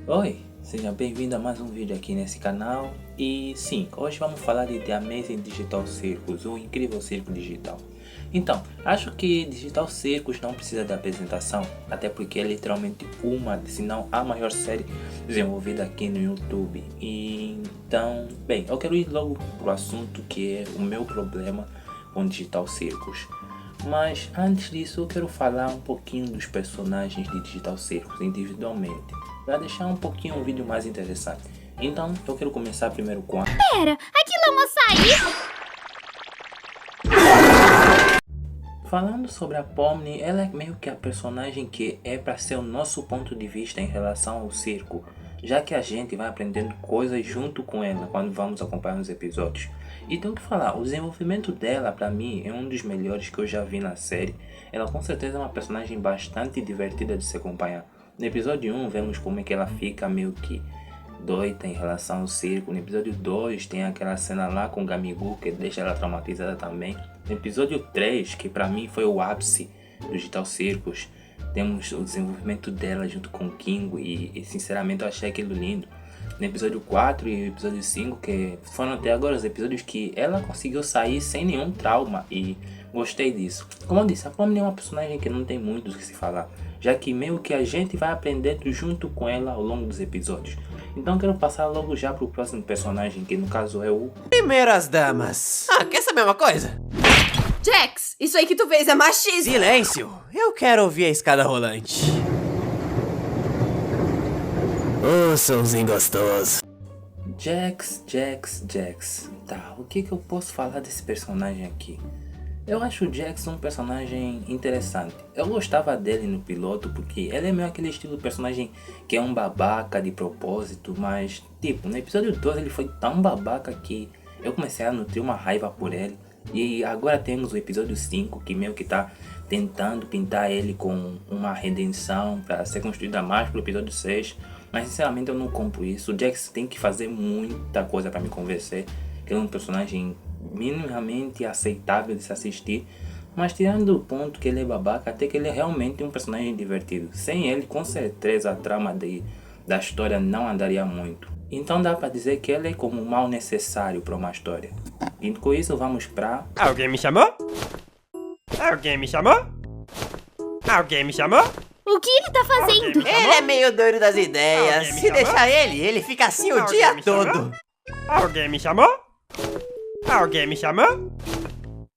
Oi, seja bem-vindo a mais um vídeo aqui nesse canal. E sim, hoje vamos falar de The Amazing Digital Circus, o incrível circo digital. Então, acho que Digital Circus não precisa de apresentação, até porque é literalmente uma, se não a maior série desenvolvida aqui no YouTube. E, então, bem, eu quero ir logo pro assunto que é o meu problema com Digital Circus. Mas antes disso eu quero falar um pouquinho dos personagens de Digital Circus individualmente, para deixar um pouquinho o vídeo mais interessante. Então eu quero começar primeiro com a... Pera, aquilo é um açaí? Falando sobre a Pomni, ela é meio que a personagem que é para ser o nosso ponto de vista em relação ao circo, já que a gente vai aprendendo coisas junto com ela quando vamos acompanhar os episódios. E tenho que falar, o desenvolvimento dela para mim é um dos melhores que eu já vi na série. Ela com certeza é uma personagem bastante divertida de se acompanhar. No episódio 1 vemos como é que ela fica meio que doida em relação ao circo. No episódio 2 tem aquela cena lá com o Gamigu que deixa ela traumatizada também. No episódio 3, que pra mim foi o ápice do Digital Circus, temos o desenvolvimento dela junto com o Kingo e sinceramente eu achei aquilo lindo. No episódio 4 e episódio 5, que foram até agora os episódios que ela conseguiu sair sem nenhum trauma e gostei disso. Como eu disse, a Pomni é uma personagem que não tem muito o que se falar, já que meio que a gente vai aprendendo junto com ela ao longo dos episódios. Então quero passar logo já pro próximo personagem, que no caso é o... Primeiras damas. Ah, quer saber uma coisa? Jax, isso aí que tu fez é machismo. Silêncio, eu quero ouvir a escada rolante. Ô, somzinho gostoso. Jax. Tá, o que eu posso falar desse personagem aqui? Eu acho o Jax um personagem interessante. Eu gostava dele no piloto porque ele é meio aquele estilo de personagem que é um babaca de propósito, mas tipo, no episódio 2 ele foi tão babaca que eu comecei a nutrir uma raiva por ele. E agora temos o episódio 5 que meio que tá tentando pintar ele com uma redenção para ser construída mais pro episódio 6. Mas sinceramente eu não compro isso. O Jax tem que fazer muita coisa para me convencer que ele é um personagem minimamente aceitável de se assistir. Mas tirando o ponto que ele é babaca, até que ele é realmente um personagem divertido. Sem ele, com certeza a trama da história não andaria muito. Então dá pra dizer que ele é como um mal necessário para uma história. E com isso vamos pra... Alguém me chamou? Alguém me chamou? Alguém me chamou? O que ele tá fazendo? Ele é meio doido das ideias. Alguém me Se chamou? deixar ele fica assim o Alguém dia me chamou? todo. Alguém me chamou? Alguém me chamou?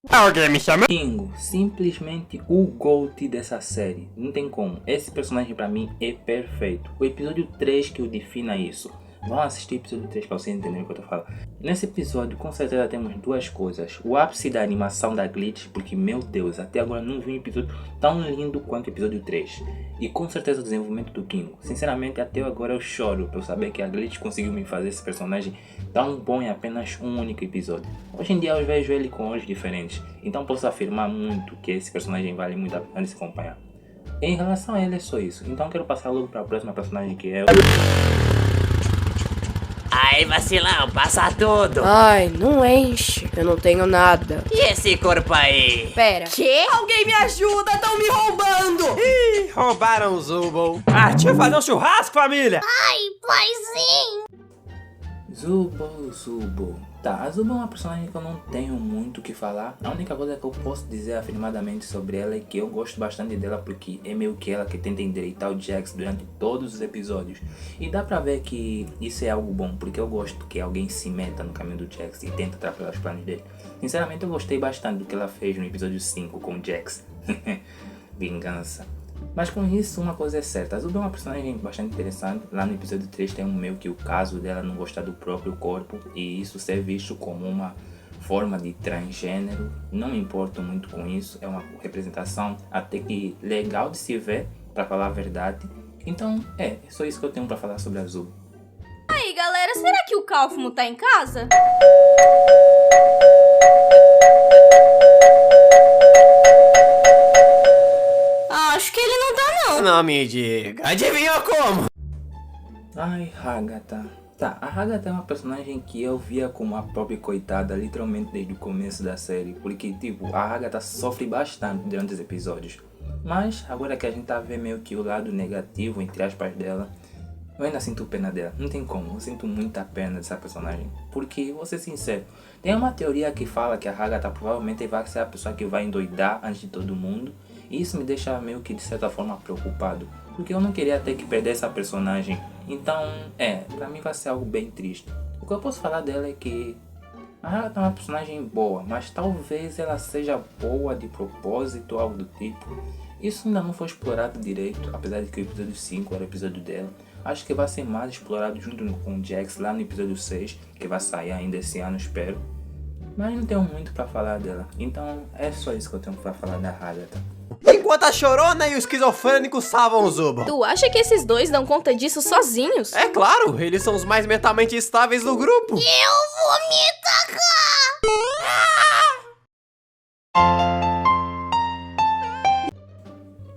Alguém me chamou? Kingo, simplesmente o GOAT dessa série. Não tem como. Esse personagem pra mim é perfeito. O episódio 3 que o defina isso. Vão assistir o episódio 3 pra vocês entenderem o que eu tô falando. Nesse episódio com certeza temos duas coisas. O ápice da animação da Glitch, porque meu Deus, até agora não vi um episódio tão lindo quanto o episódio 3. E com certeza o desenvolvimento do Kingo. Sinceramente até agora eu choro por saber que a Glitch conseguiu me fazer esse personagem tão bom em apenas um único episódio. Hoje em dia eu vejo ele com olhos diferentes. Então posso afirmar muito que esse personagem vale muito a pena se acompanhar. Em relação a ele é só isso. Então quero passar logo para a próxima personagem que é o... Aí, vacilão, passa tudo. Ai, não enche. Eu não tenho nada. E esse corpo aí? Pera. Quê? Alguém me ajuda, estão me roubando. Ih, roubaram o Zubul. Ah, deixa eu fazer um churrasco, família. Ai, paizinho. Zubo. Tá, a Zubo é uma personagem que eu não tenho muito o que falar. A única coisa que eu posso dizer afirmadamente sobre ela é que eu gosto bastante dela porque é meio que ela que tenta endireitar o Jax durante todos os episódios. E dá pra ver que isso é algo bom, porque eu gosto que alguém se meta no caminho do Jax e tenta atrapalhar os planos dele. Sinceramente eu gostei bastante do que ela fez no episódio 5 com o Jax. Vingança. Mas com isso, uma coisa é certa, a Zubo é uma personagem bastante interessante. Lá no episódio 3 tem meio que o caso dela não gostar do próprio corpo e isso ser visto como uma forma de transgênero. Não me importo muito com isso, é uma representação até que legal de se ver, pra falar a verdade. Então é só isso que eu tenho pra falar sobre a Zubo. Aí, galera, será que o Kaufmo tá em casa? Acho que ele não tá, não. Não me diga. Adivinhou como? Ai, Hagatha. Tá, a Hagatha é uma personagem que eu via como a própria coitada, literalmente desde o começo da série. Porque, tipo, a Hagatha sofre bastante durante os episódios. Mas, agora que a gente tá vendo meio que o lado negativo, entre aspas, dela, Eu ainda sinto pena dela, não tem como, eu sinto muita pena dessa personagem. Porque, vou ser sincero, tem uma teoria que fala que a Agatha provavelmente vai ser a pessoa que vai endoidar antes de todo mundo. E isso me deixa meio que de certa forma preocupado, porque eu não queria ter que perder essa personagem. Então, pra mim vai ser algo bem triste. O que eu posso falar dela é que a Agatha é uma personagem boa, mas talvez ela seja boa de propósito ou algo do tipo. Isso ainda não foi explorado direito, apesar de que o episódio 5 era o episódio dela. Acho que vai ser mais explorado junto com o Jax lá no episódio 6, que vai sair ainda esse ano, espero. Mas não tenho muito pra falar dela, então é só isso que eu tenho pra falar da Agatha. Enquanto a chorona e o esquizofrênico salvam o Zubo. Tu acha que esses dois dão conta disso sozinhos? É claro, eles são os mais mentalmente estáveis do grupo. Eu vou me tacar!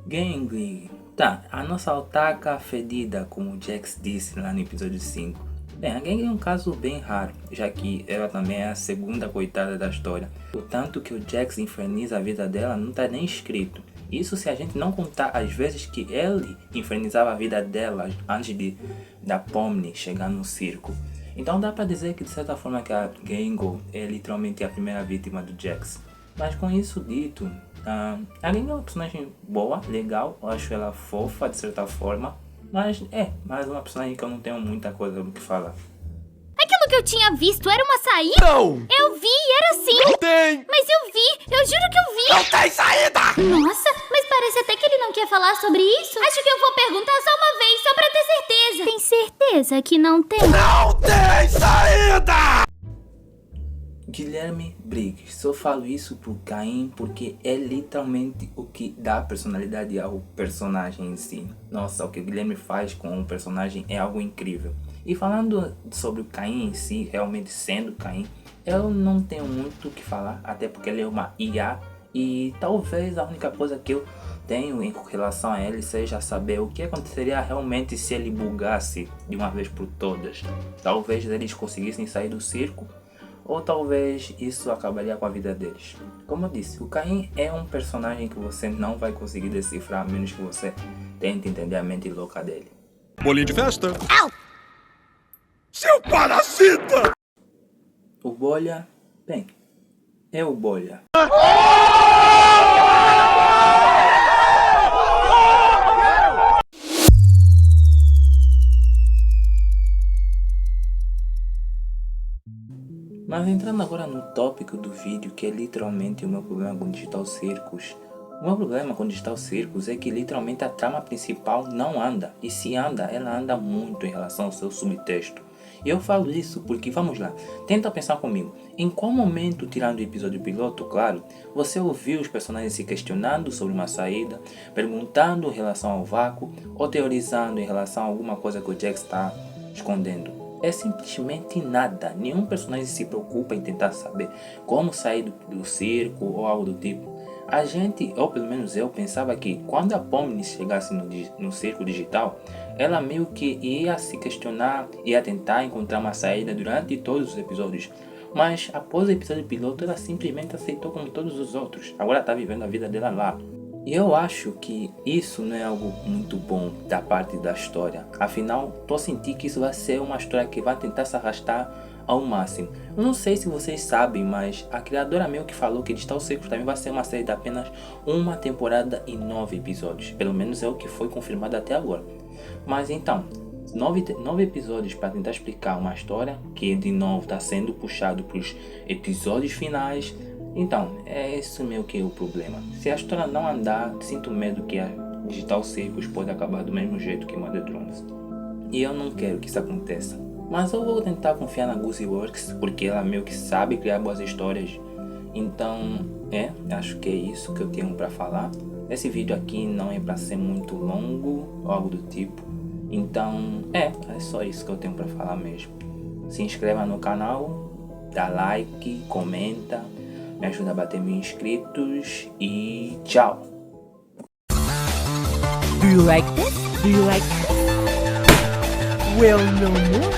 Gangly. Tá, a nossa otaka fedida, como o Jax disse lá no episódio 5. Bem, a Gangly é um caso bem raro, já que ela também é a segunda coitada da história. O tanto que o Jax inferniza a vida dela não tá nem escrito. Isso se a gente não contar as vezes que ele infernizava a vida dela antes da Pomni chegar no circo. Então dá pra dizer que de certa forma que a Gangly é literalmente a primeira vítima do Jax. Mas com isso dito, a Gangly é uma personagem boa, legal, eu acho ela fofa de certa forma. Mas mais uma personagem que eu não tenho muita coisa do que falar. Aquilo que eu tinha visto era uma saída? Não! Eu vi, era assim. Não tem! Mas eu vi, eu juro que eu vi. Não tem saída! Nossa, mas parece até que ele não quer falar sobre isso. Acho que eu vou perguntar só uma vez, só pra ter certeza. Tem certeza que não tem? Não tem saída! Guilherme Briggs, só falo isso pro Caim porque é literalmente o que dá personalidade ao personagem em si. Nossa, o que o Guilherme faz com o personagem é algo incrível. E falando sobre o Caim em si, realmente sendo Caim, eu não tenho muito o que falar, até porque ele é uma IA e talvez a única coisa que eu tenho em relação a ele seja saber o que aconteceria realmente se ele bugasse de uma vez por todas. Talvez eles conseguissem sair do circo, ou talvez isso acabaria com a vida deles. Como eu disse, o Caim é um personagem que você não vai conseguir decifrar a menos que você tente entender a mente louca dele. Bolinho de festa? Seu parasita! O Bolha, bem, é o Bolha. Mas entrando agora no tópico do vídeo, que é literalmente o meu problema com Digital Circus. O meu problema com Digital Circus é que literalmente a trama principal não anda. E se anda, ela anda muito em relação ao seu subtexto. E eu falo isso porque, vamos lá, tenta pensar comigo. Em qual momento, tirando o episódio piloto, claro, você ouviu os personagens se questionando sobre uma saída, perguntando em relação ao vácuo, ou teorizando em relação a alguma coisa que o Jax está escondendo? É simplesmente nada. Nenhum personagem se preocupa em tentar saber como sair do circo ou algo do tipo. A gente, ou pelo menos eu, pensava que quando a Pomni chegasse no circo digital, ela meio que ia se questionar, ia tentar encontrar uma saída durante todos os episódios. Mas após o episódio piloto, ela simplesmente aceitou como todos os outros. Agora está vivendo a vida dela lá. E eu acho que isso não é algo muito bom da parte da história. Afinal, tô sentindo que isso vai ser uma história que vai tentar se arrastar ao máximo. Eu não sei se vocês sabem, mas a criadora meio que falou que Digital Circus também vai ser uma série de apenas uma temporada e 9 episódios. Pelo menos é o que foi confirmado até agora. Mas então, 9 episódios para tentar explicar uma história que de novo está sendo puxado para os episódios finais. Então, é esse meio que o problema. Se a história não andar, sinto medo que a Digital Circus pode acabar do mesmo jeito que Mother Drones. E eu não quero que isso aconteça. Mas eu vou tentar confiar na Guzzi Works, porque ela meio que sabe criar boas histórias. Então, acho que é isso que eu tenho para falar. Esse vídeo aqui não é para ser muito longo, ou algo do tipo. Então, é só isso que eu tenho para falar mesmo. Se inscreva no canal, dá like, comenta, me ajuda a bater 1000 inscritos e tchau! Do you like this? Do you like this? Well, no more.